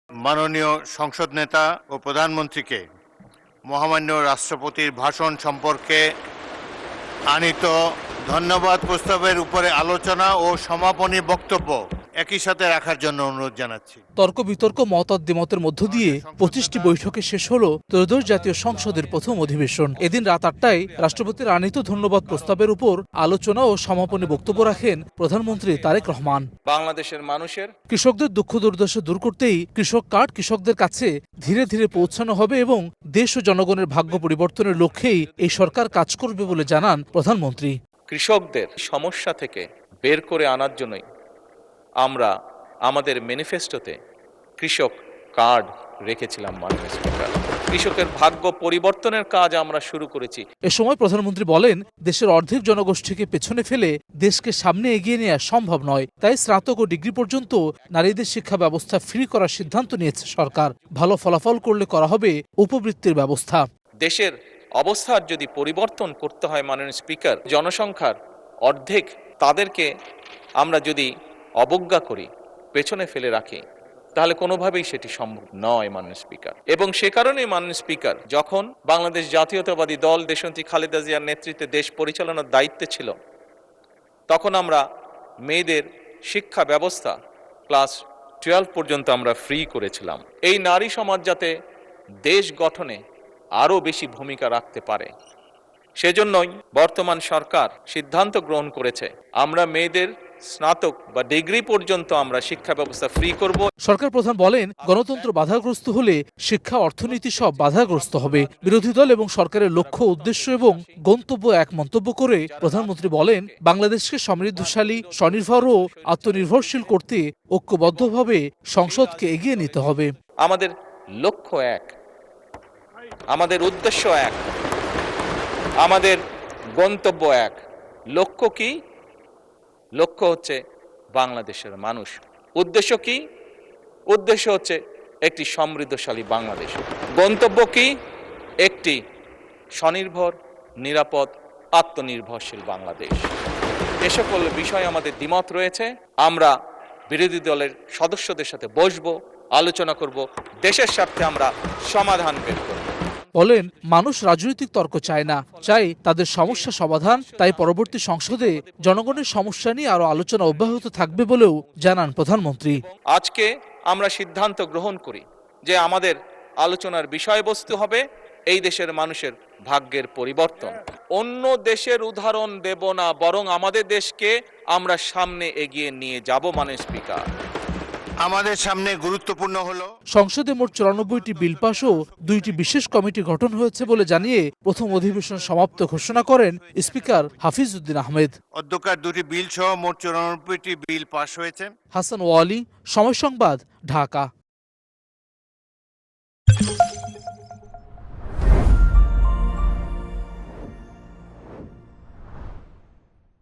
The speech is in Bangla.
মাননীয় সংসদ নেতা ও প্রধানমন্ত্রীকে মহামান্য রাষ্ট্রপতির ভাষণ সম্পর্কে আনিত ধন্যবাদ প্রস্তাবের উপরে আলোচনা ও সমাপনী বক্তব্য একই সাথে রাখার জন্য অনুরোধ জানাচ্ছি। তর্ক বিতর্ক মতামতের মধ্য দিয়ে 25টি বৈঠকে শেষ হলো ত্রয়োদশ জাতীয় সংসদের প্রথম অধিবেশন। এদিন রাত 8টায় রাষ্ট্রপতির আনিত ধন্যবাদ প্রস্তাবের উপর আলোচনা ও সমাপনী বক্তব্য রাখেন প্রধানমন্ত্রী তারেক রহমান। বাংলাদেশের মানুষের কৃষকদের দুঃখ দুর্দশা দূর করতেই কৃষক কার্ড কৃষকদের কাছে ধীরে ধীরে পৌঁছানো হবে এবং দেশ ও জনগণের ভাগ্য পরিবর্তনের লক্ষ্যেই এই সরকার কাজ করবে বলে জানান প্রধানমন্ত্রী। কৃষকদের সমস্যা থেকে বের করে আনার জন্যই আমরা আমাদের ম্যানিফেস্টোতে কৃষক কার্ড রেখেছিলাম। মাননীয় স্পিকার, কৃষকের ভাগ্য পরিবর্তনের কাজ আমরা শুরু করেছি। এ সময় প্রধানমন্ত্রী বলেন, দেশের অর্ধেক জনগোষ্ঠীকে পেছনে ফেলে দেশকে সামনে এগিয়ে নেওয়া সম্ভব নয়। তাই স্নাতক ও ডিগ্রি পর্যন্ত নারীদের শিক্ষা ব্যবস্থা ফ্রি করার সিদ্ধান্ত নিয়েছে সরকার। ভালো ফলাফল করলে করা হবে উপবৃত্তির ব্যবস্থা। দেশের অবস্থার যদি পরিবর্তন করতে হয় মাননীয় স্পিকার, জনসংখ্যার অর্ধেক তাদেরকে আমরা যদি অবজ্ঞা করি, পেছনে ফেলে রাখি, তাহলে কোনোভাবেই সেটি সম্ভব নয় মাননীয় স্পিকার। এবং সে কারণেই মাননীয় স্পিকার, যখন বাংলাদেশ জাতীয়তাবাদী দল দেশনেত্রী খালেদা জিয়ার নেতৃত্বে দেশ পরিচালনার দায়িত্বে ছিল, তখন আমরা মেয়েদের শিক্ষা ব্যবস্থা ক্লাস 12 পর্যন্ত আমরা ফ্রি করেছিলাম। এই নারী সমাজ যাতে দেশ গঠনে আরও বেশি ভূমিকা রাখতে পারে, সেজন্যই বর্তমান সরকার সিদ্ধান্ত গ্রহণ করেছে আমরা মেয়েদের স্নাতক বা ডিগ্রি পর্যন্ত আমরা শিক্ষা ব্যবস্থা ফ্রি করব। সরকার প্রধান বলেন, গণতন্ত্র বাধাগ্রস্ত হলে শিক্ষা অর্থনীতি সব বাধাগ্রস্ত হবে। বিরোধী দল এবং সরকারের লক্ষ্য উদ্দেশ্য এবং গন্তব্য এক মন্তব্য করে প্রধানমন্ত্রী বলেন, বাংলাদেশকে সমৃদ্ধশালী, স্বনির্ভর ও আত্মনির্ভরশীল করতে ঐক্যবদ্ধভাবে সংসদকে এগিয়ে নিতে হবে। আমাদের লক্ষ্য এক, আমাদের উদ্দেশ্য এক, আমাদের গন্তব্য এক। লক্ষ্য কি? লক্ষ্য হচ্ছে বাংলাদেশের মানুষ। উদ্দেশ্য কি? উদ্দেশ্য হচ্ছে একটি সমৃদ্ধশালী বাংলাদেশ। গন্তব্য কি? একটি স্বনির্ভর, নিরাপদ, আত্মনির্ভরশীল বাংলাদেশ। এ সকল বিষয়ে আমাদের দ্বিমত রয়েছে। আমরা বিরোধী দলের সদস্যদের সাথে বসবো, আলোচনা করব, দেশের স্বার্থে আমরা সমাধান বের করব। বলেন, মানুষ রাজনৈতিক তর্ক চায় না, চাই তাদের সমস্যা সমাধান। তাই পরবর্তী সংসদে জনগণের সমস্যা নিয়ে আরো আলোচনা অব্যাহত থাকবে বলেও জানান প্রধানমন্ত্রী। আজকে আমরা সিদ্ধান্ত গ্রহণ করি যে আমাদের আলোচনার বিষয়বস্তু হবে এই দেশের মানুষের ভাগ্যের পরিবর্তন। অন্য দেশের উদাহরণ দেব না, বরং আমাদের দেশকে আমরা সামনে এগিয়ে নিয়ে যাব। মাননীয় স্পিকার, আমাদের সামনে গুরুত্বপূর্ণ হলো সংসদে মোট 94টি বিল পাস ও 2টি বিশেষ কমিটি গঠন হয়েছে বলে জানিয়ে প্রথম অধিবেশন সমাপ্ত ঘোষণা করেন স্পিকার হাফিজ উদ্দিন আহমেদ। অধ্যক্ষার 2টি বিল সহ মোট 94টি বিল পাস হয়েছে। হাসান ওয়ালি, সময় সংবাদ, ঢাকা।